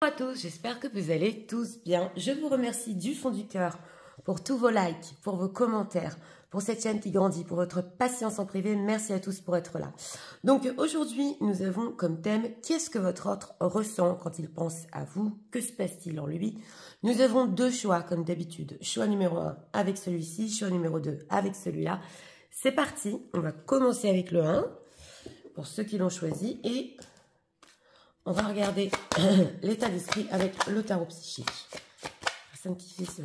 Bonjour à tous, j'espère que vous allez tous bien. Je vous remercie du fond du cœur pour tous vos likes, pour vos commentaires, pour cette chaîne qui grandit, pour votre patience en privé. Merci à tous pour être là. Donc aujourd'hui, nous avons comme thème « Qu'est-ce que votre autre ressent quand il pense à vous? Que se passe-t-il en lui ?» Nous avons deux choix comme d'habitude. Choix numéro 1 avec celui-ci, choix numéro 2 avec celui-là. C'est parti, on va commencer avec le 1 pour ceux qui l'ont choisi et... on va regarder l'état d'esprit avec le tarot psychique. Personne qui fait ça.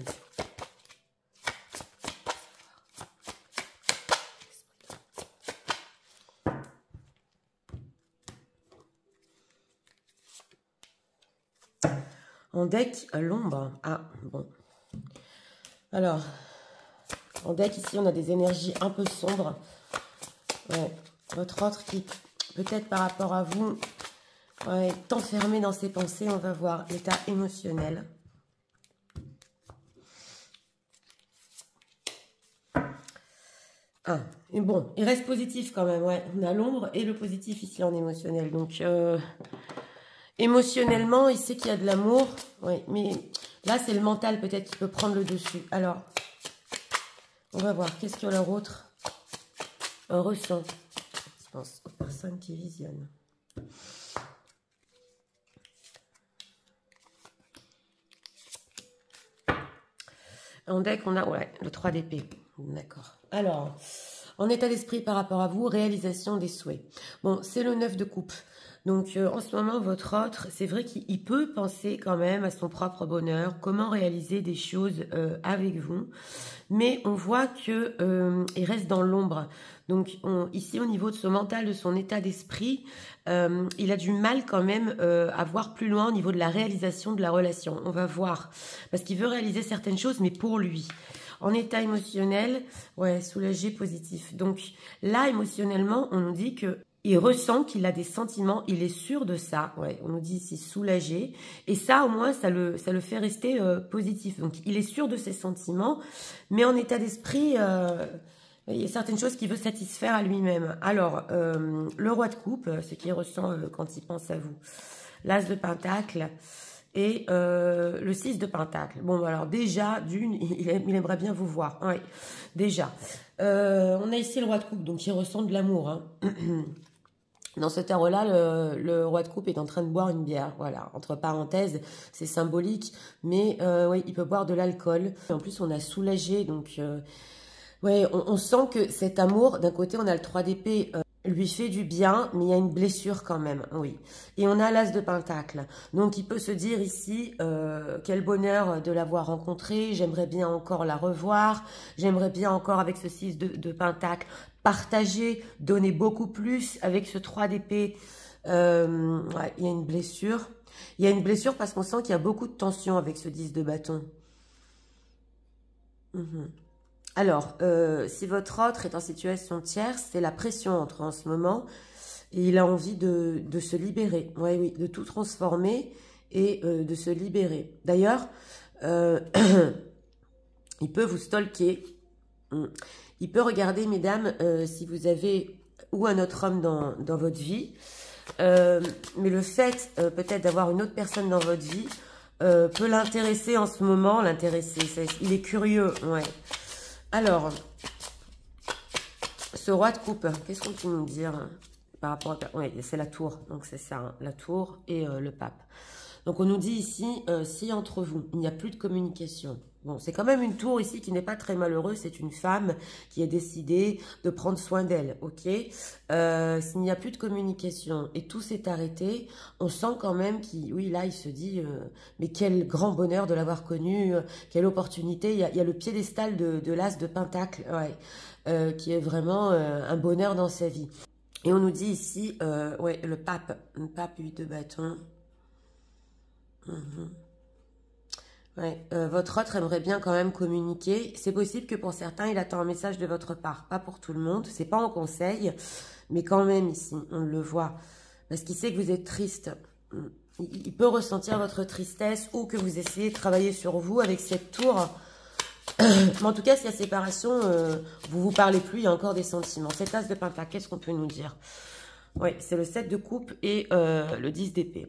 En deck, l'ombre. Ah, bon. Alors, en deck, ici, on a des énergies un peu sombres. Ouais. Votre autre qui, peut-être par rapport à vous... ouais, est enfermé dans ses pensées, on va voir l'état émotionnel. Ah, et bon, il reste positif quand même, ouais. On a l'ombre et le positif ici en émotionnel. Donc, émotionnellement, il sait qu'il y a de l'amour. Ouais, mais là, c'est le mental peut-être qui peut prendre le dessus. Alors, on va voir, qu'est-ce que leur autre ressent. Je pense aux personnes qui visionnent. En deck, on a ouais, le 3 d'épée. D'accord. Alors, en état d'esprit par rapport à vous, réalisation des souhaits. Bon, c'est le 9 de coupe. Donc, en ce moment, votre autre, c'est vrai qu'il peut penser quand même à son propre bonheur, comment réaliser des choses avec vous. Mais on voit que il reste dans l'ombre. Donc, ici, au niveau de son mental, de son état d'esprit, il a du mal quand même à voir plus loin au niveau de la réalisation de la relation. On va voir. Parce qu'il veut réaliser certaines choses, mais pour lui. En état émotionnel, ouais, soulagé, positif. Donc là, émotionnellement, on nous dit que il ressent qu'il a des sentiments, il est sûr de ça. Ouais, on nous dit ici soulagé. Et ça, au moins, ça le fait rester positif. Donc, il est sûr de ses sentiments, mais en état d'esprit, il y a certaines choses qu'il veut satisfaire à lui-même. Alors, le roi de coupe, ce qu'il ressent quand il pense à vous. L'as de pentacle. Et le 6 de pentacle. Bon, alors déjà, d'une, il aimerait bien vous voir. Oui, déjà. On a ici le roi de coupe, donc il ressent de l'amour. Hein. Dans ce tarot-là, le roi de coupe est en train de boire une bière. Voilà, entre parenthèses, c'est symbolique. Mais oui, il peut boire de l'alcool. En plus, on a soulagé. Donc, ouais, on sent que cet amour, d'un côté, on a le 3 d'épée... lui fait du bien, mais il y a une blessure quand même, oui. Et on a l'as de pentacle. Donc, il peut se dire ici, quel bonheur de l'avoir rencontrée, j'aimerais bien encore la revoir, j'aimerais bien encore avec ce 6 de pentacle partager, donner beaucoup plus avec ce 3 d'épée. Ouais, il y a une blessure. Il y a une blessure parce qu'on sent qu'il y a beaucoup de tension avec ce 10 de bâton. Alors, si votre autre est en situation tierce, c'est la pression entre en ce moment. Et il a envie de se libérer. Oui, oui, de tout transformer et de se libérer. D'ailleurs, il peut vous stalker. Il peut regarder, mesdames, si vous avez ou un autre homme dans votre vie. Mais le fait, peut-être, d'avoir une autre personne dans votre vie peut l'intéresser en ce moment. Il est curieux, ouais. Alors, ce roi de coupe, qu'est-ce qu'on peut nous dire par rapport à... oui, c'est la tour, donc c'est ça, hein, la tour et le pape. Donc, on nous dit ici, si entre vous, il n'y a plus de communication. Bon, c'est quand même une tour ici qui n'est pas très malheureuse. C'est une femme qui a décidé de prendre soin d'elle, ok. S'il n'y a plus de communication et tout s'est arrêté, on sent quand même qu'il, oui, là, il se dit, mais quel grand bonheur de l'avoir connu, quelle opportunité. Il y a le piédestal de l'as de pentacle, ouais, qui est vraiment un bonheur dans sa vie. Et on nous dit ici, ouais, le pape 8 de bâton. Ouais, votre autre aimerait bien quand même communiquer. C'est possible que pour certains, il attend un message de votre part. Pas pour tout le monde. C'est pas en conseil. Mais quand même, ici, on le voit. Parce qu'il sait que vous êtes triste. Il peut ressentir votre tristesse ou que vous essayez de travailler sur vous avec cette tour. Mais en tout cas, s'il y a séparation, vous vous parlez plus, il y a encore des sentiments. Cette as de pentacle, qu'est-ce qu'on peut nous dire? Oui, c'est le 7 de coupe et le 10 d'épée.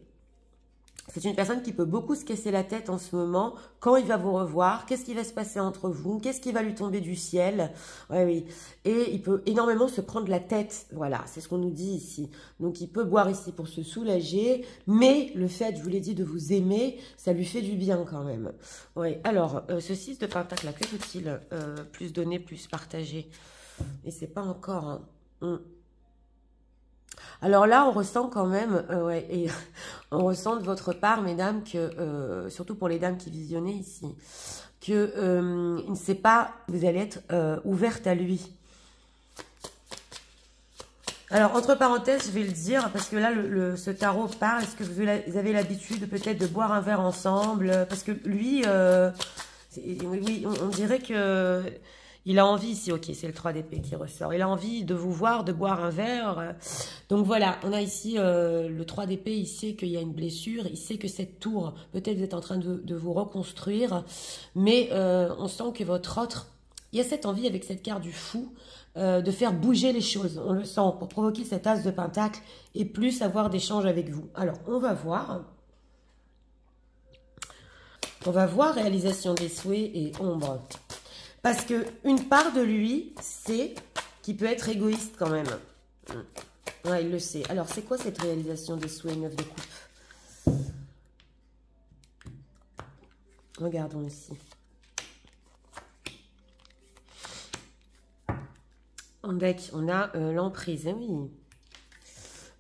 C'est une personne qui peut beaucoup se casser la tête en ce moment. Quand il va vous revoir, qu'est-ce qui va se passer entre vous, qu'est-ce qui va lui tomber du ciel. Ouais, oui. Et il peut énormément se prendre la tête. Voilà, c'est ce qu'on nous dit ici. Donc, il peut boire ici pour se soulager. Mais le fait, je vous l'ai dit, de vous aimer, ça lui fait du bien quand même. Oui, alors, ce 6 de pentacle, là, que faut-il plus donner, plus partager? Et c'est pas encore... Hein. Alors là, on ressent quand même, ouais, et on ressent de votre part, mesdames, que, surtout pour les dames qui visionnaient ici, que il ne sait pas, vous allez être ouverte à lui. Alors, entre parenthèses, je vais le dire, parce que là, ce tarot part, est-ce que vous avez l'habitude peut-être de boire un verre ensemble? Parce que lui, oui, on dirait que... Il a envie ici, ok, c'est le 3 d'épée qui ressort. Il a envie de vous voir, de boire un verre. Donc voilà, on a ici le 3 d'épée, il sait qu'il y a une blessure, il sait que cette tour, peut-être vous êtes en train de vous reconstruire, mais on sent que votre autre, il y a cette envie avec cette carte du fou, de faire bouger les choses. On le sent, pour provoquer cet as de pentacle et plus avoir d'échanges avec vous. Alors, on va voir. On va voir réalisation des souhaits et ombre. Parce que une part de lui sait qu'il peut être égoïste quand même. Ouais, il le sait. Alors, c'est quoi cette réalisation des souhaits 9 de coupe? Regardons ici. En deck, on a l'emprise. Eh oui.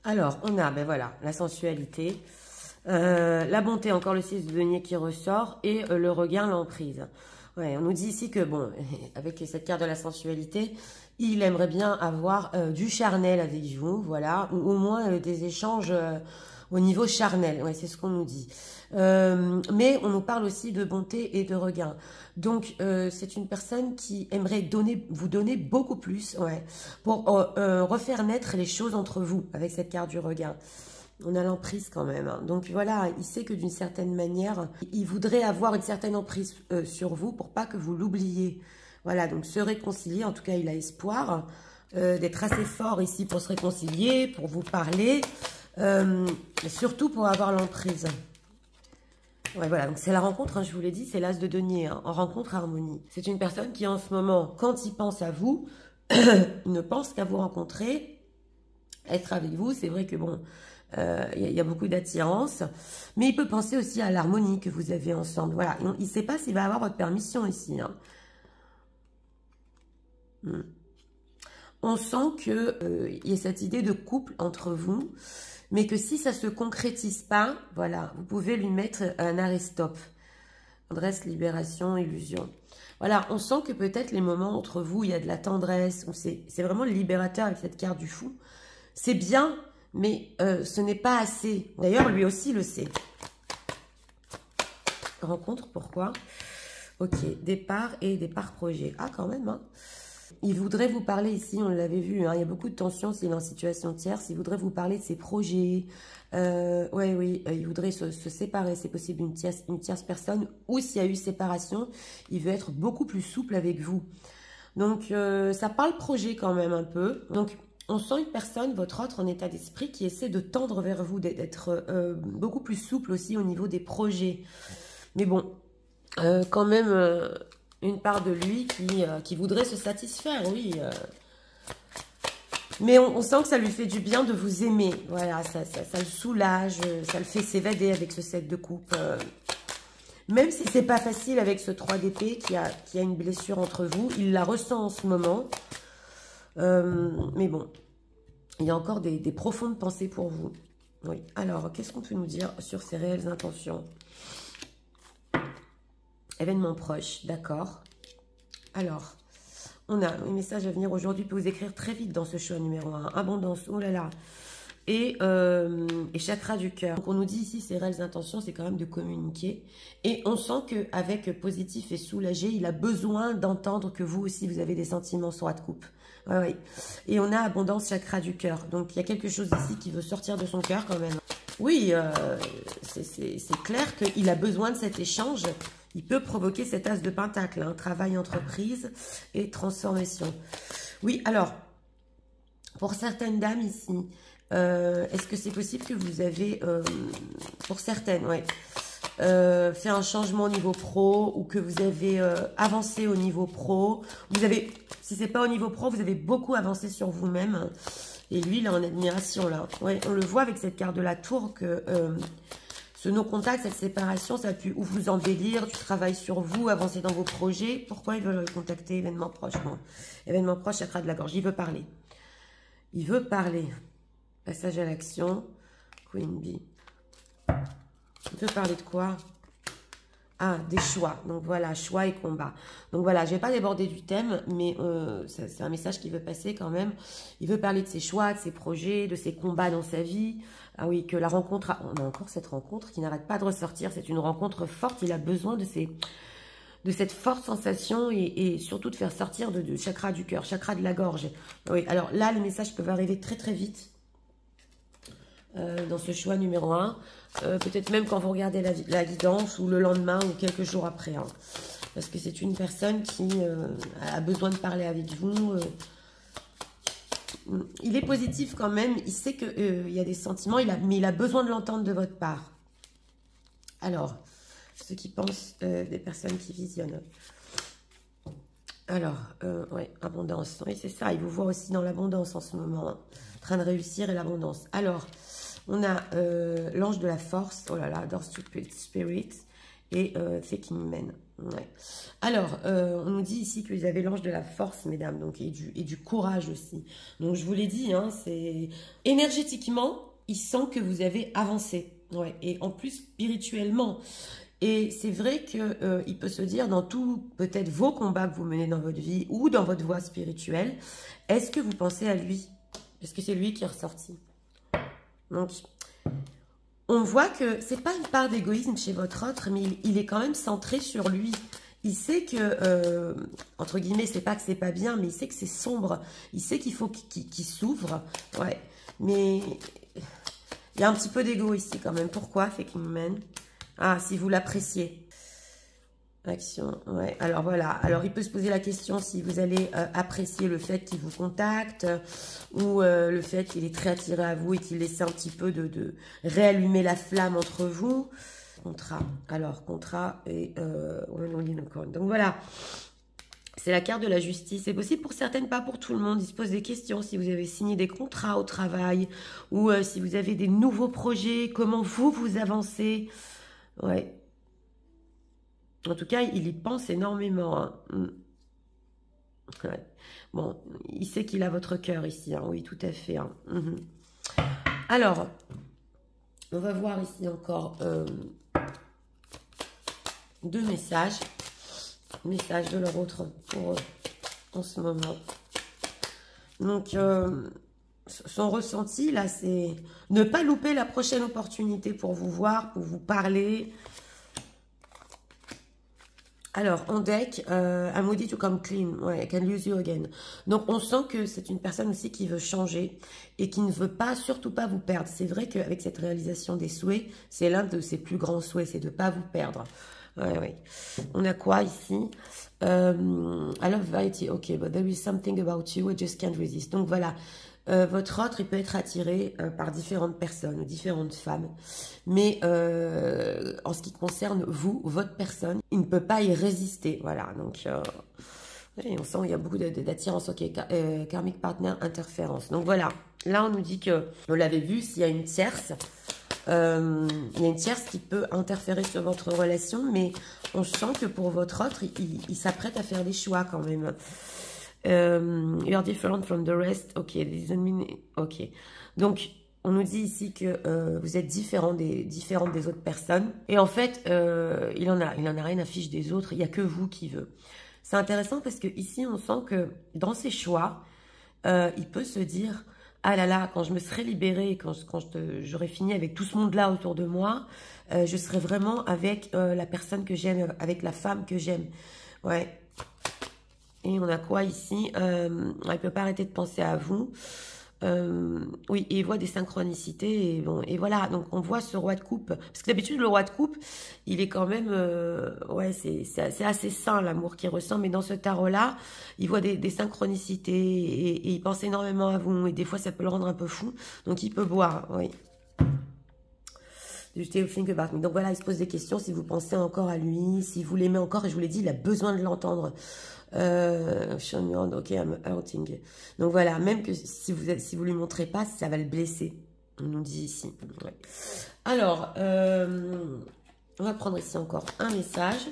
Alors, on a, ben voilà, la sensualité. La bonté, encore le 6 de denier qui ressort. Et le regain, l'emprise. Ouais, on nous dit ici que, bon, avec cette carte de la sensualité, il aimerait bien avoir du charnel avec vous, voilà, ou au moins des échanges au niveau charnel, ouais, c'est ce qu'on nous dit. Mais on nous parle aussi de bonté et de regain. Donc, c'est une personne qui aimerait vous donner beaucoup plus, ouais, pour refaire naître les choses entre vous, avec cette carte du regain. On a l'emprise quand même. Hein. Donc voilà, il sait que d'une certaine manière, il voudrait avoir une certaine emprise sur vous pour pas que vous l'oubliez. Voilà, donc se réconcilier, en tout cas il a espoir d'être assez fort ici pour se réconcilier, pour vous parler, surtout pour avoir l'emprise. Ouais, voilà, donc c'est la rencontre, hein, je vous l'ai dit, c'est l'as de denier, hein, en rencontre harmonie. C'est une personne qui en ce moment, quand il pense à vous, ne pense qu'à vous rencontrer, être avec vous. C'est vrai que bon... Il y a beaucoup d'attirance, mais il peut penser aussi à l'harmonie que vous avez ensemble. Voilà, il ne sait pas s'il va avoir votre permission ici. Hein. On sent qu'il y a cette idée de couple entre vous, mais que si ça ne se concrétise pas, voilà, vous pouvez lui mettre un arrêt-stop. Tendresse, libération, illusion. Voilà, on sent que peut-être les moments entre vous, il y a de la tendresse, c'est vraiment libérateur avec cette carte du fou. C'est bien, mais ce n'est pas assez. D'ailleurs, lui aussi le sait. Rencontre, pourquoi? Ok, départ et départ projet. Ah, quand même, hein. Il voudrait vous parler ici, on l'avait vu, hein, il y a beaucoup de tensions s'il est en situation tierce. Il voudrait vous parler de ses projets. Ouais, oui, il voudrait se séparer, c'est possible, une tierce personne. Ou s'il y a eu séparation, il veut être beaucoup plus souple avec vous. Donc, ça parle projet quand même un peu. Donc, on sent une personne, votre autre en état d'esprit, qui essaie de tendre vers vous, d'être beaucoup plus souple aussi au niveau des projets. Mais bon, quand même, une part de lui qui voudrait se satisfaire, oui. Mais on sent que ça lui fait du bien de vous aimer. Voilà, ça le soulage, ça le fait s'évader avec ce 7 de coupe. Même si c'est pas facile avec ce 3 d'épée qui a une blessure entre vous, il la ressent en ce moment. Mais bon, il y a encore des profondes pensées pour vous. Oui. Alors, qu'est-ce qu'on peut nous dire sur ces réelles intentions? Événement proche, d'accord. Alors, on a un message à venir aujourd'hui, peut vous écrire très vite dans ce choix numéro 1. Abondance, oh là là. Et chakra du cœur. Donc on nous dit ici, ces réelles intentions, c'est quand même de communiquer. Et on sent qu'avec positif et soulagé, il a besoin d'entendre que vous aussi, vous avez des sentiments sur la coupe. Ouais, ouais. Et on a abondance, chakra du cœur. Donc il y a quelque chose ici qui veut sortir de son cœur quand même. Oui, c'est clair qu'il a besoin de cet échange. Il peut provoquer cet as de pentacle, hein, travail, entreprise et transformation. Oui, alors, pour certaines dames ici, Est-ce que c'est possible que vous avez, pour certaines, ouais, fait un changement au niveau pro ou que vous avez avancé au niveau pro. Vous avez, si c'est pas au niveau pro, vous avez beaucoup avancé sur vous-même. Et lui, il est en admiration, là. Ouais, on le voit avec cette carte de la tour que ce non-contact, cette séparation, ça a pu ou vous embellir, du travail sur vous, avancer dans vos projets. Pourquoi ils veulent le contacter? Événement proche. Bon. Événement proche, chakra de la gorge. Il veut parler. Il veut parler. Passage à l'action. Queen Bee. Il veut parler de quoi? Ah, des choix. Donc voilà, choix et combat. Donc voilà, je ne vais pas déborder du thème, mais c'est un message qui veut passer quand même. Il veut parler de ses choix, de ses projets, de ses combats dans sa vie. Ah oui, que la rencontre... On a encore cette rencontre qui n'arrête pas de ressortir. C'est une rencontre forte. Il a besoin de cette forte sensation et surtout de faire sortir de chakra du cœur, chakra de la gorge. Oui, alors là, les messages peuvent arriver très très vite dans ce choix numéro 1. Peut-être même quand vous regardez la guidance ou le lendemain ou quelques jours après. Hein. Parce que c'est une personne qui a besoin de parler avec vous. Il est positif quand même. Il sait qu'il y a des sentiments, mais il a besoin de l'entendre de votre part. Alors, ceux qui pensent, des personnes qui visionnent. Alors, ouais, abondance. Oui, c'est ça. Il vous voit aussi dans l'abondance en ce moment. Hein. En train de réussir et l'abondance. Alors, on a l'ange de la force. Oh là là, Door Spirit. Et Faking Man. Ouais. Alors, on nous dit ici que vous avez l'ange de la force, mesdames. Donc, et du courage aussi. Donc, je vous l'ai dit, hein, c'est... Énergétiquement, il sent que vous avez avancé. Ouais. Et en plus, spirituellement... Et c'est vrai qu'il peut se dire dans tous peut-être vos combats que vous menez dans votre vie ou dans votre voie spirituelle, est-ce que vous pensez à lui? Est-ce que c'est lui qui est ressorti? Donc, on voit que c'est pas une part d'égoïsme chez votre autre, mais il est quand même centré sur lui. Il sait que, entre guillemets, c'est pas que c'est pas bien, mais il sait que c'est sombre. Il sait qu'il faut qu'il s'ouvre. Ouais, mais il y a un petit peu d'ego ici quand même. Pourquoi, Faking Man? Ah, si vous l'appréciez. Action, ouais. Alors voilà. Alors il peut se poser la question si vous allez apprécier le fait qu'il vous contacte ou le fait qu'il est très attiré à vous et qu'il essaie un petit peu de réallumer la flamme entre vous. Contrat. Alors, contrat et donc voilà. C'est la carte de la justice. C'est possible pour certaines, pas pour tout le monde. Il se pose des questions si vous avez signé des contrats au travail ou si vous avez des nouveaux projets, comment vous avancez. Ouais. En tout cas, il y pense énormément. Hein. Ouais. Bon, il sait qu'il a votre cœur ici. Hein. Oui, tout à fait. Hein. Alors, on va voir ici encore 2 messages. Message de leur autre pour eux en ce moment. Donc, son ressenti, là, c'est ne pas louper la prochaine opportunité pour vous voir, pour vous parler. Alors, en deck, I'm ready to come clean. Ouais, I can lose you again. Donc, on sent que c'est une personne aussi qui veut changer et qui ne veut pas, surtout pas vous perdre. C'est vrai qu'avec cette réalisation des souhaits, c'est l'un de ses plus grands souhaits, c'est de ne pas vous perdre. Ouais, ouais. On a quoi ici? I love variety. Ok, but there is something about you, I just can't resist. Donc, voilà. Votre autre, il peut être attiré par différentes personnes ou différentes femmes. Mais en ce qui concerne vous, votre personne, il ne peut pas y résister. Voilà, donc oui, on sent qu'il y a beaucoup d'attirance. Ok, karmic partner, interférence. Donc voilà, là on nous dit que, on l'avait vu, s'il y a une tierce, il y a une tierce qui peut interférer sur votre relation, mais on sent que pour votre autre, il s'apprête à faire des choix quand même. You are different from the rest. Ok, ok. Donc, on nous dit ici que vous êtes différentes des autres personnes. Et en fait, il en a rien à fiche des autres. Il n'y a que vous qui veut. C'est intéressant parce que ici, on sent que dans ses choix, il peut se dire, ah là là, quand je me serai libérée, quand j'aurai fini avec tout ce monde-là autour de moi, je serai vraiment avec la personne que j'aime, avec la femme que j'aime. Ouais. Et on a quoi ici? Il ne peut pas arrêter de penser à vous. Oui, et il voit des synchronicités, et, bon, et voilà, donc on voit ce roi de coupe, parce que d'habitude le roi de coupe, il est quand même, ouais, c'est assez sain l'amour qu'il ressent, mais dans ce tarot-là, il voit des synchronicités, et il pense énormément à vous, et des fois ça peut le rendre un peu fou, donc il peut boire, oui. Think about me. Donc voilà, il se pose des questions, si vous pensez encore à lui, si vous l'aimez encore, et je vous l'ai dit, il a besoin de l'entendre. Ok, I'm hurting. Donc voilà, même que si vous lui montrez pas, ça va le blesser. On nous dit ici. Ouais. Alors, on va prendre ici encore un message.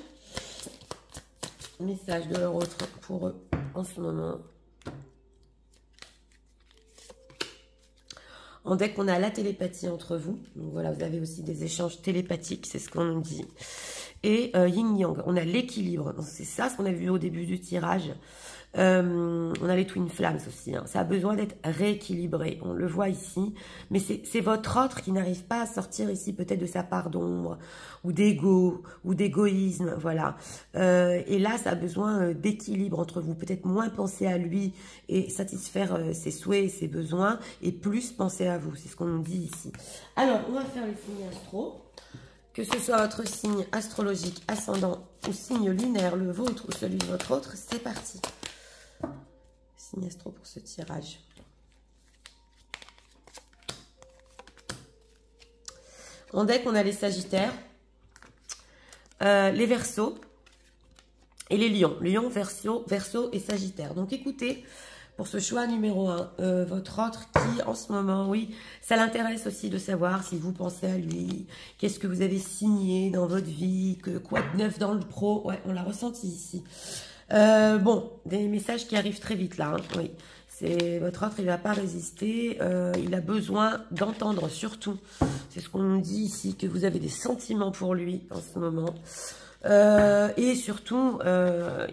Message de leur autre pour eux en ce moment. En deck, on a la télépathie entre vous. Donc voilà, vous avez aussi des échanges télépathiques, c'est ce qu'on nous dit. Et yin-yang, on a l'équilibre. C'est ça ce qu'on a vu au début du tirage. On a les Twin Flames aussi. Hein. Ça a besoin d'être rééquilibré. On le voit ici. Mais c'est votre autre qui n'arrive pas à sortir ici peut-être de sa part d'ombre ou d'ego ou d'égoïsme. Voilà. Et là, ça a besoin d'équilibre entre vous. Peut-être moins penser à lui et satisfaire ses souhaits et ses besoins et plus penser à vous. C'est ce qu'on nous dit ici. Alors, on va faire les signes astro. Que ce soit votre signe astrologique, ascendant ou signe lunaire, le vôtre ou celui de votre autre, c'est parti. Signe astro pour ce tirage. En deck, on a les Sagittaires, les Verseaux et les Lions. Lion, Verseau et Sagittaire. Donc écoutez, pour ce choix numéro 1, votre autre qui, en ce moment, oui, ça l'intéresse aussi de savoir si vous pensez à lui, qu'est-ce que vous avez signé dans votre vie, quoi de neuf dans le pro. Ouais, on l'a ressenti ici. Bon, des messages qui arrivent très vite là, hein, oui. C'est votre autre, il va pas résister, il a besoin d'entendre surtout. C'est ce qu'on nous dit ici, que vous avez des sentiments pour lui en ce moment. Et surtout,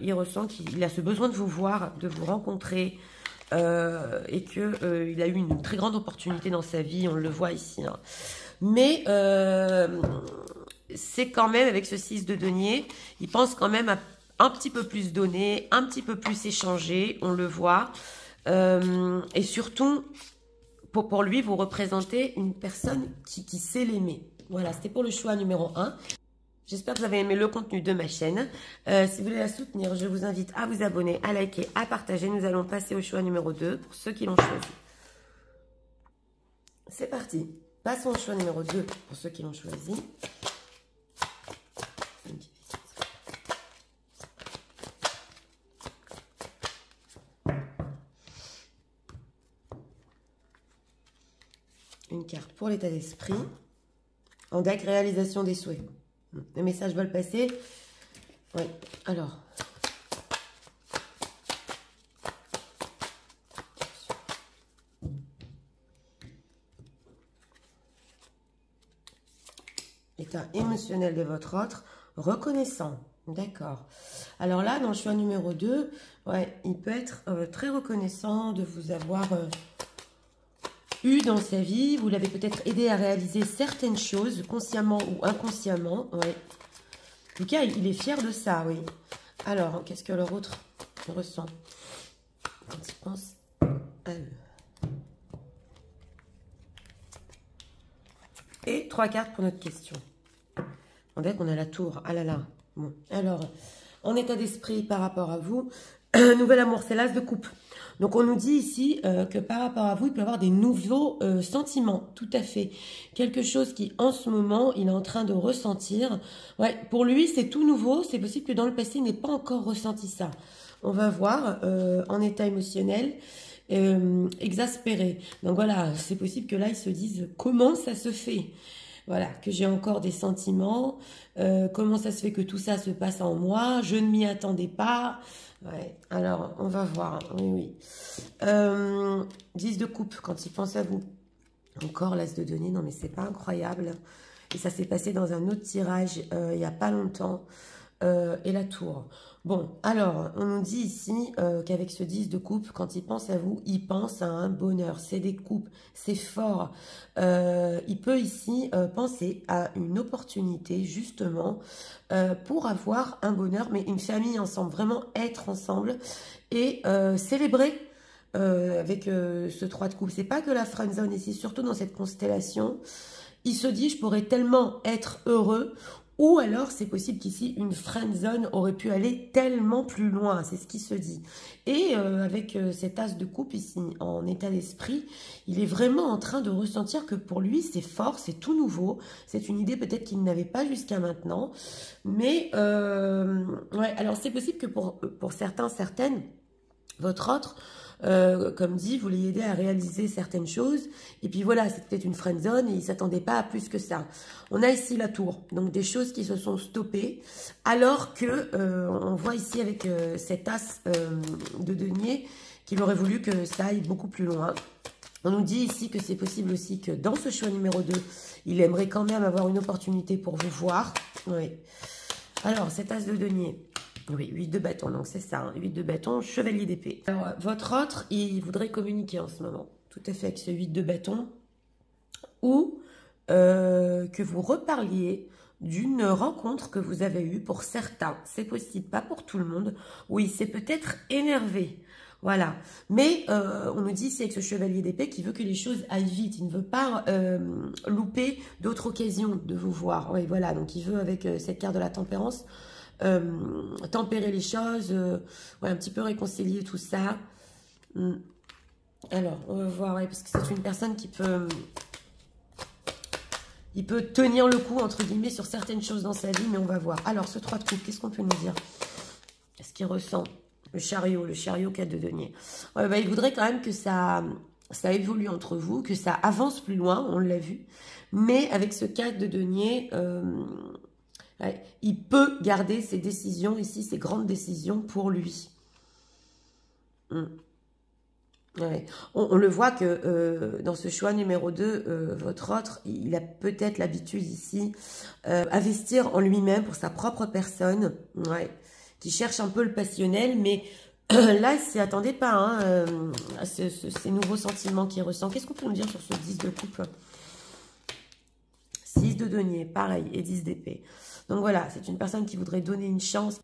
il ressent qu'il a ce besoin de vous voir, de vous rencontrer, et que il a eu une très grande opportunité dans sa vie, on le voit ici. Hein. Mais c'est quand même, avec ce 6 de denier, il pense quand même à un petit peu plus donner, un petit peu plus échanger, on le voit. Et surtout, pour lui, vous représentez une personne qui sait l'aimer. Voilà, c'était pour le choix numéro 1. J'espère que vous avez aimé le contenu de ma chaîne. Si vous voulez la soutenir, je vous invite à vous abonner, à liker, à partager. Nous allons passer au choix numéro 2 pour ceux qui l'ont choisi. C'est parti. Passons au choix numéro 2 pour ceux qui l'ont choisi. Une carte pour l'état d'esprit. En deck, réalisation des souhaits. Les messages veulent passer. Oui, alors. État émotionnel de votre autre. Reconnaissant. D'accord. Alors là, dans le choix numéro 2, ouais, il peut être très reconnaissant de vous avoir eu dans sa vie. Vous l'avez peut-être aidé à réaliser certaines choses, consciemment ou inconsciemment. Ouais. En tout cas, il est fier de ça, oui. Alors, qu'est-ce que leur autre ressent quand il pense à eux? Et 3 cartes pour notre question. En deck, on a la tour. Ah là là. Bon. Alors, en état d'esprit par rapport à vous, nouvel amour, c'est l'as de coupe. Donc, on nous dit ici que par rapport à vous, il peut y avoir des nouveaux sentiments, tout à fait. Quelque chose qui, en ce moment, il est en train de ressentir. Ouais, pour lui, c'est tout nouveau. C'est possible que dans le passé, il n'ait pas encore ressenti ça. On va voir en état émotionnel, exaspéré. Donc, voilà, c'est possible que là, ils se disent comment ça se fait. Voilà, que j'ai encore des sentiments. Comment ça se fait que tout ça se passe en moi? Je ne m'y attendais pas. Ouais, alors, on va voir. Oui, oui. 10 de coupe, quand il pense à vous. Encore l'as de denier. Non, mais c'est pas incroyable. Et ça s'est passé dans un autre tirage il n'y a pas longtemps. Et la tour. Bon, alors, on nous dit ici qu'avec ce 10 de coupe, quand il pense à vous, il pense à un bonheur. C'est des coupes, c'est fort. Il peut ici penser à une opportunité, justement, pour avoir un bonheur, mais une famille ensemble, vraiment être ensemble et célébrer avec ce 3 de coupe. C'est pas que la friendzone ici, surtout dans cette constellation. Il se dit, je pourrais tellement être heureux. Ou alors, c'est possible qu'ici, une friendzone aurait pu aller tellement plus loin. C'est ce qui se dit. Et avec cet as de coupe ici, en état d'esprit, il est vraiment en train de ressentir que pour lui, c'est fort, c'est tout nouveau. C'est une idée peut-être qu'il n'avait pas jusqu'à maintenant. Mais, ouais, alors c'est possible que pour certains, certaines, votre autre... comme dit, vous l'aider à réaliser certaines choses. Et puis voilà, c'était une friendzone et il ne s'attendait pas à plus que ça. On a ici la tour, donc des choses qui se sont stoppées. Alors que on voit ici avec cet as de denier qu'il aurait voulu que ça aille beaucoup plus loin. On nous dit ici que c'est possible aussi que dans ce choix numéro 2, il aimerait quand même avoir une opportunité pour vous voir. Oui. Alors, cet as de denier... Oui, 8 de bâton, donc c'est ça, hein, 8 de bâton, chevalier d'épée. Alors, votre autre, il voudrait communiquer en ce moment, tout à fait avec ce 8 de bâton, ou que vous reparliez d'une rencontre que vous avez eue pour certains. C'est possible, pas pour tout le monde. Oui, c'est peut-être énervé, voilà. Mais on nous dit ici avec ce chevalier d'épée qu'il veut que les choses aillent vite. Il ne veut pas louper d'autres occasions de vous voir. Oui, voilà, donc il veut avec cette carte de la tempérance... tempérer les choses, ouais, un petit peu réconcilier tout ça. Alors, on va voir, ouais, parce que c'est une personne qui peut... Il peut tenir le coup, entre guillemets, sur certaines choses dans sa vie, mais on va voir. Alors, ce 3 de coupe, qu'est-ce qu'on peut nous dire? Qu'est-ce qu'il ressent? Le chariot 4 de denier. Ouais, bah, il voudrait quand même que ça évolue entre vous, que ça avance plus loin, on l'a vu. Mais avec ce 4 de denier... ouais, il peut garder ses décisions ici, ses grandes décisions pour lui. Ouais. On le voit que dans ce choix numéro 2, votre autre, il a peut-être l'habitude ici investir en lui-même pour sa propre personne, ouais, qui cherche un peu le passionnel, mais là, il s'y attendait pas hein, à ces nouveaux sentiments qu'il ressent. Qu'est-ce qu'on peut nous dire sur ce 10 de coupe? 6 de denier, pareil, et 10 d'épée. Donc voilà, c'est une personne qui voudrait donner une chance,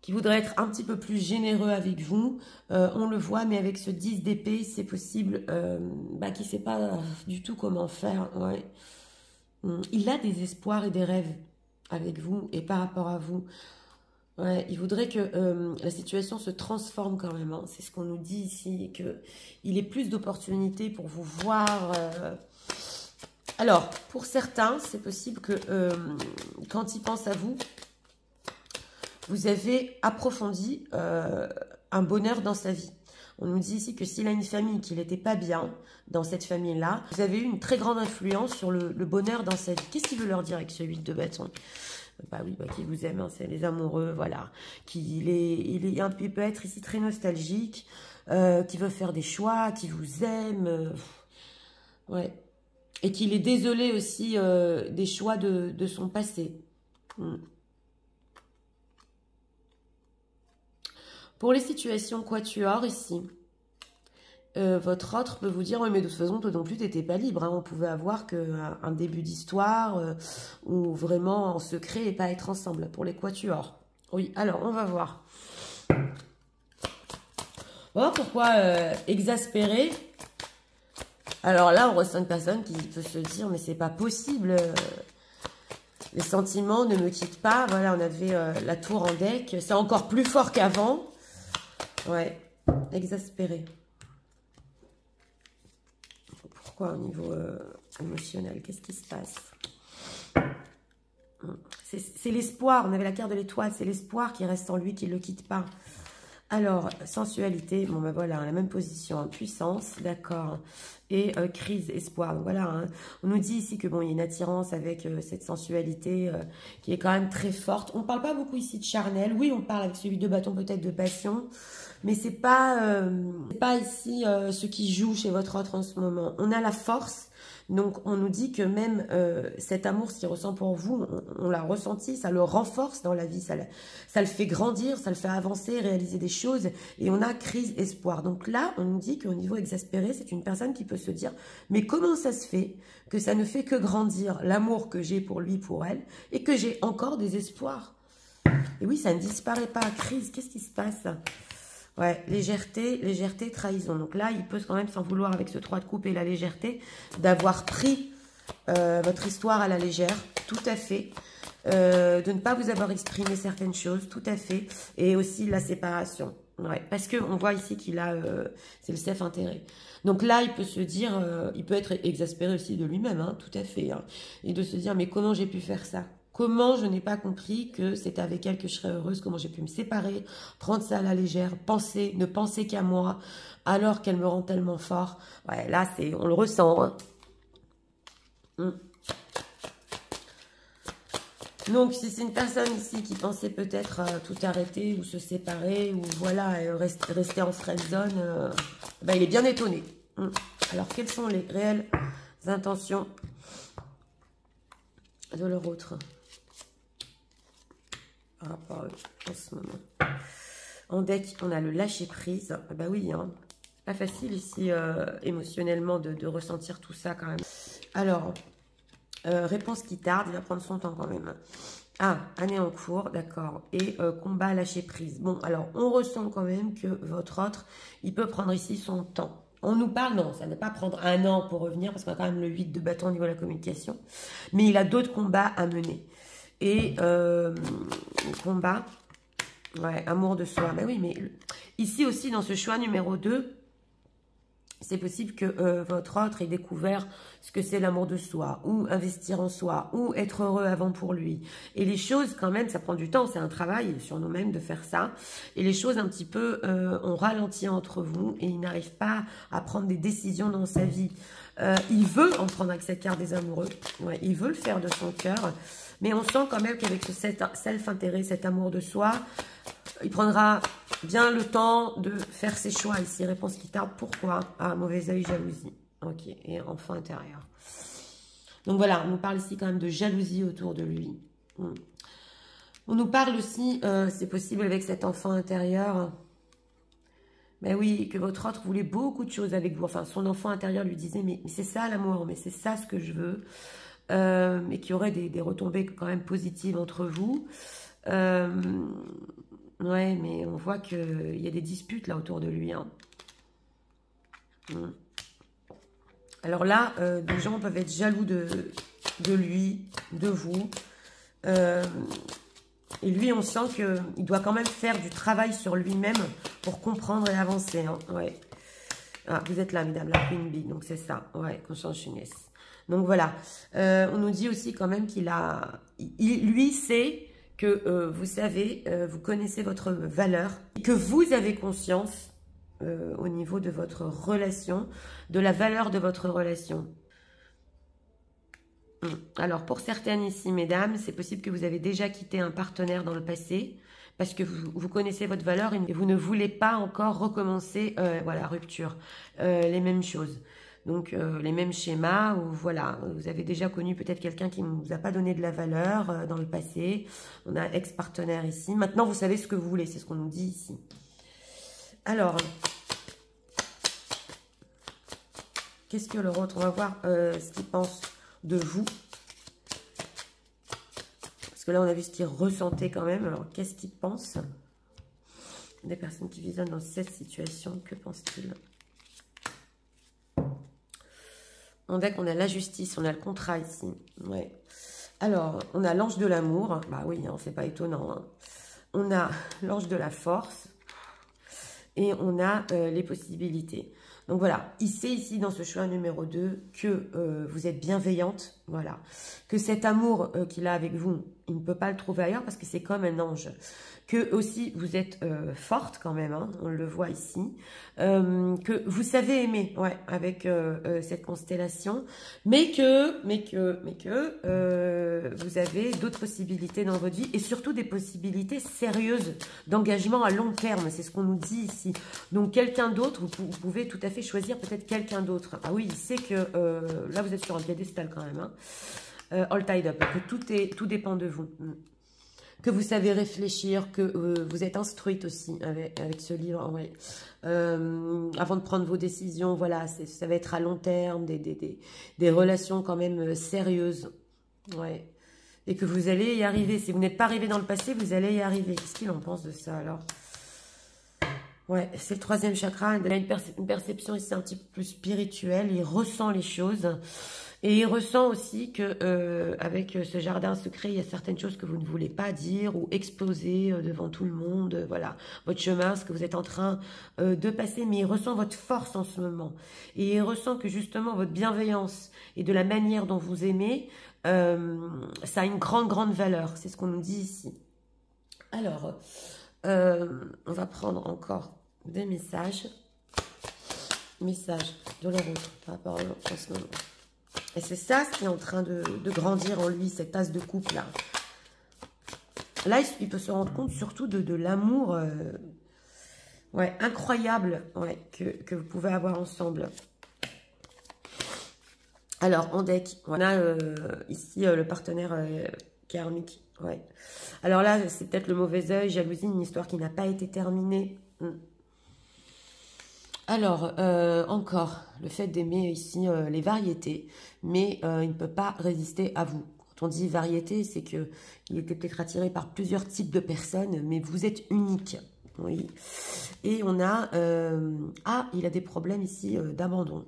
qui voudrait être un petit peu plus généreux avec vous. On le voit, mais avec ce 10 d'épée, c'est possible qu'il ne sait pas du tout comment faire. Ouais. Il a des espoirs et des rêves avec vous et par rapport à vous. Ouais, il voudrait que la situation se transforme quand même. Hein. C'est ce qu'on nous dit ici, qu'il ait plus d'opportunités pour vous voir... Alors, pour certains, c'est possible que quand il pense à vous, vous avez approfondi un bonheur dans sa vie. On nous dit ici que s'il a une famille, qu'il n'était pas bien dans cette famille-là, vous avez eu une très grande influence sur le bonheur dans sa vie. Qu'est-ce qu'il veut leur dire avec ce 8 de bâton? Bah oui, qu'il vous aime, hein, c'est les amoureux, voilà. Il peut être ici très nostalgique, qui veut faire des choix, qui vous aime. Ouais. Et qu'il est désolé aussi des choix de son passé. Pour les situations quatuor ici, votre autre peut vous dire, oui, mais de toute façon, toi non plus, tu n'étais pas libre. Hein. On pouvait avoir qu'un début d'histoire ou vraiment en secret et pas être ensemble pour les quatuors. Oui, alors, on va voir. Bon, pourquoi exaspérer? Alors là, on ressent une personne qui peut se dire, mais c'est pas possible, les sentiments ne me quittent pas. Voilà, on avait la tour en deck, c'est encore plus fort qu'avant. Ouais, exaspéré. Pourquoi au niveau émotionnel? Qu'est-ce qui se passe? C'est l'espoir, on avait la carte de l'étoile, c'est l'espoir qui reste en lui, qui ne le quitte pas. Alors, sensualité, bon ben voilà, la même position, hein, puissance, d'accord, et crise, espoir. Donc voilà, hein, on nous dit ici que bon, il y a une attirance avec cette sensualité qui est quand même très forte. On ne parle pas beaucoup ici de charnel, oui, on parle avec celui de bâton peut-être de passion, mais c'est pas ici ce qui joue chez votre autre en ce moment. On a la force. Donc, on nous dit que même cet amour, ce qu'il ressent pour vous, on l'a ressenti, ça le renforce dans la vie, ça le fait grandir, ça le fait avancer, réaliser des choses. Et on a crise, espoir. Donc là, on nous dit qu'au niveau exaspéré, c'est une personne qui peut se dire, mais comment ça se fait que ça ne fait que grandir l'amour que j'ai pour lui, pour elle, et que j'ai encore des espoirs? Et oui, ça ne disparaît pas. Crise, qu'est-ce qui se passe? Ouais, légèreté, trahison. Donc là, il peut quand même s'en vouloir avec ce 3 de coupe et la légèreté d'avoir pris votre histoire à la légère, tout à fait. De ne pas vous avoir exprimé certaines choses, tout à fait. Et aussi la séparation. Ouais, parce qu'on voit ici qu'il a, c'est le self-intérêt. Donc là, il peut se dire, il peut être exaspéré aussi de lui-même, hein, tout à fait. Hein, et de se dire, mais comment j'ai pu faire ça? Comment je n'ai pas compris que c'était avec elle que je serais heureuse? Comment j'ai pu me séparer, prendre ça à la légère, ne penser qu'à moi, alors qu'elle me rend tellement fort? Ouais, là, on le ressent. Hein. Donc, si c'est une personne ici qui pensait peut-être tout arrêter ou se séparer ou voilà, rester en friend zone, ben, il est bien étonné. Alors, quelles sont les réelles intentions de leur autre par rapport à eux en ce moment? En deck, on a le lâcher prise. Bah oui, hein. Pas facile ici émotionnellement de ressentir tout ça quand même. Alors, réponse qui tarde, il va prendre son temps quand même. Ah, année en cours, d'accord. Et combat lâcher prise. Bon, alors, on ressent quand même que votre autre, il peut prendre ici son temps. On nous parle, non, ça ne va pas prendre un an pour revenir, parce qu'on a quand même le 8 de bâton au niveau de la communication. Mais il a d'autres combats à mener. Et combat, ouais, amour de soi. Ben oui, mais ici aussi, dans ce choix numéro 2, c'est possible que votre autre ait découvert ce que c'est l'amour de soi, ou investir en soi, ou être heureux avant pour lui. Et les choses, quand même, ça prend du temps, c'est un travail sur nous-mêmes de faire ça. Et les choses, un petit peu, ont ralenti entre vous, et il n'arrive pas à prendre des décisions dans sa vie. Il veut en prendre avec cette carte des amoureux, ouais, il veut le faire de son cœur, mais on sent quand même qu'avec ce self-intérêt, cet amour de soi, il prendra bien le temps de faire ses choix ici. Réponse qui tarde. Pourquoi? Ah, mauvais œil, jalousie. Ok. Et enfant intérieur. Donc voilà, on nous parle ici quand même de jalousie autour de lui. On nous parle aussi, c'est possible avec cet enfant intérieur. Ben oui, que votre autre voulait beaucoup de choses avec vous. Enfin, son enfant intérieur lui disait, mais c'est ça l'amour, mais c'est ça ce que je veux. Et qu'il y aurait des retombées quand même positives entre vous. Ouais, mais on voit qu'il y a des disputes là autour de lui. Hein. Alors là, des gens peuvent être jaloux de lui, de vous. Et lui, on sent qu'il doit quand même faire du travail sur lui-même pour comprendre et avancer. Hein. Ouais. Ah, vous êtes là, mesdames, la Queen Bee. Donc c'est ça. Ouais, conscientiousness. Donc voilà. On nous dit aussi quand même qu'il a... lui, c'est... que vous savez, vous connaissez votre valeur, et que vous avez conscience au niveau de votre relation, de la valeur de votre relation. Alors, pour certaines ici, mesdames, c'est possible que vous avez déjà quitté un partenaire dans le passé, parce que vous connaissez votre valeur et vous ne voulez pas encore recommencer, voilà, rupture, les mêmes choses. Donc, les mêmes schémas, où voilà, vous avez déjà connu peut-être quelqu'un qui ne vous a pas donné de la valeur dans le passé. On a ex-partenaire ici. Maintenant, vous savez ce que vous voulez, c'est ce qu'on nous dit ici. Alors, qu'est-ce que le autre? On va voir ce qu'il pense de vous. Parce que là, on a vu ce qu'il ressentait quand même. Alors, qu'est-ce qu'il pense? Des personnes qui visionnent dans cette situation, que pense-t-il? On deck, on a la justice, on a le contrat ici. Ouais. Alors, on a l'ange de l'amour. Bah oui, hein, c'est pas étonnant. Hein. On a l'ange de la force. Et on a les possibilités. Donc voilà, il sait ici dans ce choix numéro 2 que vous êtes bienveillante. Voilà. Que cet amour qu'il a avec vous, il ne peut pas le trouver ailleurs parce que c'est comme un ange. Que aussi vous êtes forte quand même, hein, on le voit ici. Que vous savez aimer, ouais, avec cette constellation. Mais que vous avez d'autres possibilités dans votre vie. Et surtout des possibilités sérieuses d'engagement à long terme. C'est ce qu'on nous dit ici. Donc quelqu'un d'autre, vous pouvez tout à fait choisir peut-être quelqu'un d'autre. Ah oui, il sait que là vous êtes sur un piédestal quand même. Hein. All tied up, que tout dépend de vous. Que vous savez réfléchir, que vous êtes instruite aussi avec ce livre. Ouais. Avant de prendre vos décisions, voilà, ça va être à long terme, des relations quand même sérieuses. Ouais. Et que vous allez y arriver. Si vous n'êtes pas arrivé dans le passé, vous allez y arriver. Qu'est-ce qu'il en pense de ça alors? Ouais, c'est le troisième chakra. Il a une perception ici un petit peu plus spirituelle. Il ressent les choses. Et il ressent aussi que avec ce jardin secret, il y a certaines choses que vous ne voulez pas dire ou exposer devant tout le monde. Voilà, votre chemin, ce que vous êtes en train de passer. Mais il ressent votre force en ce moment. Et il ressent que justement votre bienveillance et de la manière dont vous aimez, ça a une grande valeur. C'est ce qu'on nous dit ici. Alors, on va prendre encore des messages. Messages de leur autre par rapport à ce moment. Et c'est ça ce qui est en train de grandir en lui, cette tasse de coupe là. Là, il peut se rendre compte surtout de l'amour ouais, incroyable ouais, que vous pouvez avoir ensemble. Alors, en deck, on a ici le partenaire karmique. Ouais. Alors là, c'est peut-être le mauvais œil, jalousie, une histoire qui n'a pas été terminée. Alors, encore, le fait d'aimer ici les variétés, mais il ne peut pas résister à vous. Quand on dit variété, c'est qu'il était peut-être attiré par plusieurs types de personnes, mais vous êtes unique. Oui. Et on a... il a des problèmes ici d'abandon.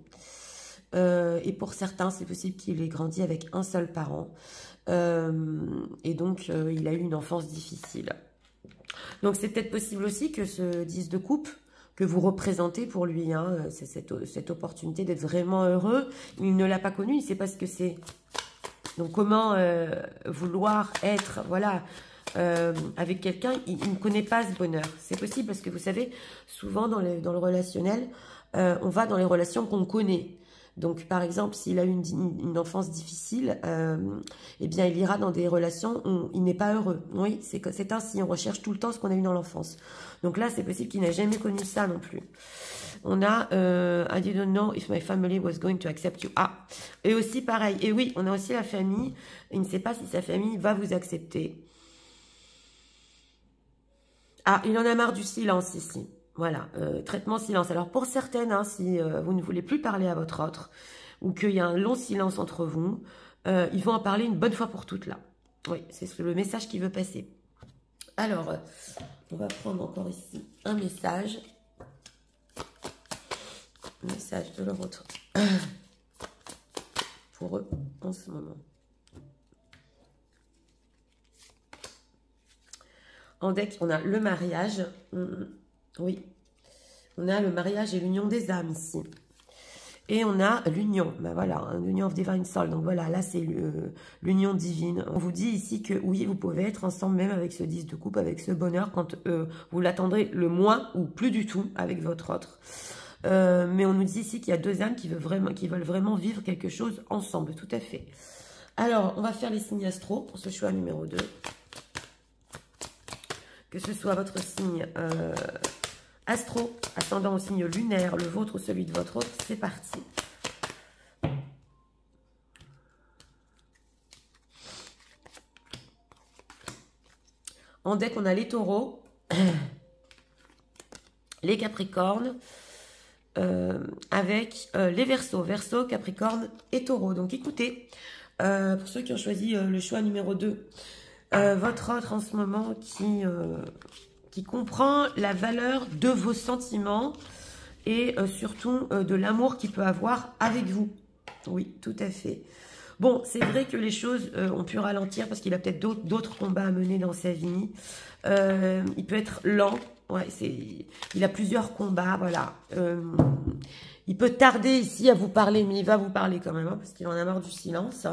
Et pour certains, c'est possible qu'il ait grandi avec un seul parent. Et donc, il a eu une enfance difficile. Donc, c'est peut-être possible aussi que ce 10 de coupe que vous représentez pour lui, hein, c'est cette opportunité d'être vraiment heureux. Il ne l'a pas connu, il ne sait pas ce que c'est. Donc, comment vouloir être, voilà, avec quelqu'un, il ne connaît pas ce bonheur. C'est possible parce que vous savez, souvent dans le relationnel, on va dans les relations qu'on connaît. Donc, par exemple, s'il a eu une enfance difficile, eh bien, il ira dans des relations où il n'est pas heureux. Oui, c'est ainsi. On recherche tout le temps ce qu'on a eu dans l'enfance. Donc là, c'est possible qu'il n'a jamais connu ça non plus. On a I didn't know if my family was going to accept you. Ah, et aussi pareil. Et oui, on a aussi la famille. Il ne sait pas si sa famille va vous accepter. Ah, il en a marre du silence ici. Voilà, traitement silence. Alors pour certaines, hein, si vous ne voulez plus parler à votre autre, ou qu'il y a un long silence entre vous, ils vont en parler une bonne fois pour toutes là. Oui, c'est le message qui veut passer. Alors, on va prendre encore ici un message. Un message de leur autre. Pour eux, en ce moment. En deck, on a le mariage. Oui, on a le mariage et l'union des âmes ici. Et on a l'union, ben voilà, l'union of divine soul. Donc voilà, là c'est l'union divine. On vous dit ici que oui, vous pouvez être ensemble même avec ce 10 de coupe, avec ce bonheur, quand vous l'attendrez le moins ou plus du tout avec votre autre. Mais on nous dit ici qu'il y a deux âmes qui veulent vraiment vivre quelque chose ensemble, tout à fait. Alors, on va faire les signes astro pour ce choix numéro 2. Que ce soit votre signe astro, ascendant au signe lunaire, le vôtre ou celui de votre autre, c'est parti. En deck, on a les taureaux, les capricornes, avec les verseaux, capricorne et taureau. Donc écoutez, pour ceux qui ont choisi le choix numéro 2, votre autre en ce moment qui comprend la valeur de vos sentiments et surtout de l'amour qu'il peut avoir avec vous. Oui, tout à fait. Bon, c'est vrai que les choses ont pu ralentir parce qu'il a peut-être d'autres combats à mener dans sa vie. Il peut être lent. Ouais, il a plusieurs combats, voilà. Il peut tarder ici à vous parler, mais il va vous parler quand même, hein, parce qu'il en a marre du silence.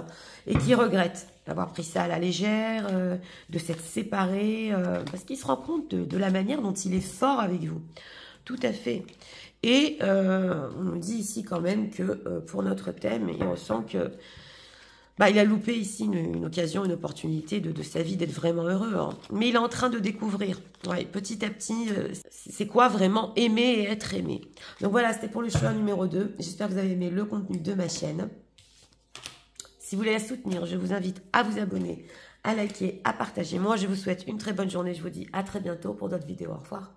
Et qui regrette d'avoir pris ça à la légère, de s'être séparé, parce qu'il se rend compte de la manière dont il est fort avec vous. Tout à fait. Et on nous dit ici quand même que pour notre thème, il ressent que il a loupé ici une occasion, une opportunité de sa vie d'être vraiment heureux. Hein. Mais il est en train de découvrir, ouais, petit à petit, c'est quoi vraiment aimer et être aimé. Donc voilà, c'était pour le choix numéro 2. J'espère que vous avez aimé le contenu de ma chaîne. Si vous voulez la soutenir, je vous invite à vous abonner, à liker, à partager. Moi, je vous souhaite une très bonne journée. Je vous dis à très bientôt pour d'autres vidéos. Au revoir.